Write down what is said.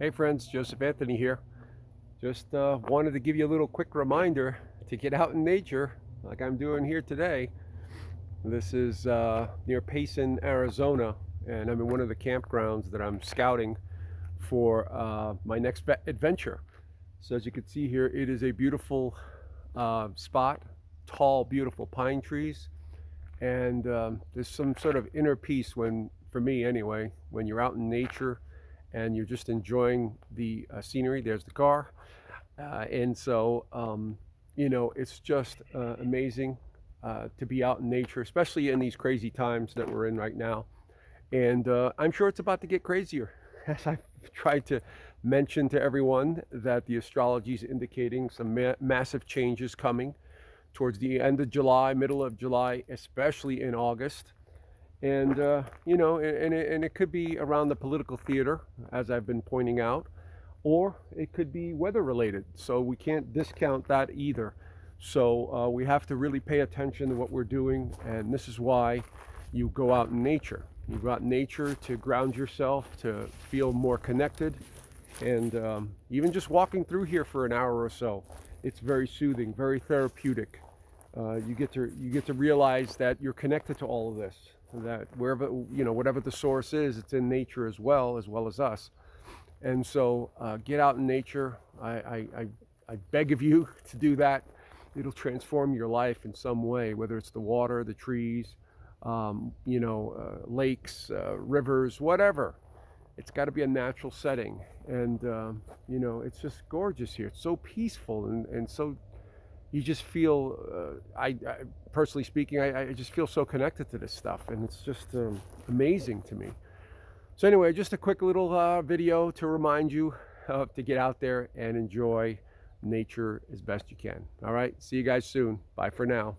Hey friends, Joseph Anthony here. Just wanted to give you a little quick reminder to get out in nature like I'm doing here today. This is near Payson, Arizona, and I'm in one of the campgrounds that I'm scouting for my next adventure. So as you can see here, it is a beautiful spot, tall, beautiful pine trees, and there's some sort of inner peace when, for me anyway, when you're out in nature and you're just enjoying the scenery. There's the car. And so, it's just amazing to be out in nature, especially in these crazy times that we're in right now. And I'm sure it's about to get crazier. As I've tried to mention to everyone that the astrology is indicating some massive changes coming towards the end of July, middle of July, especially in August. And, and it could be around the political theater, as I've been pointing out, or it could be weather related. So we can't discount that either. So we have to really pay attention to what we're doing. And this is why you go out in nature. You go out in nature to ground yourself, to feel more connected. And even just walking through here for an hour or so, it's very soothing, very therapeutic. You get to realize that you're connected to all of this. That wherever whatever the source is, it's in nature as well as us. And so get out in nature. I beg of you to do that. It'll transform your life in some way, whether it's the water, the trees, lakes, rivers, whatever. It's got to be a natural setting. And, it's just gorgeous here. It's so peaceful and so you just feel, I personally speaking, I just feel so connected to this stuff. And it's just amazing to me. So anyway, just a quick little video to remind you to get out there and enjoy nature as best you can. All right, see you guys soon. Bye for now.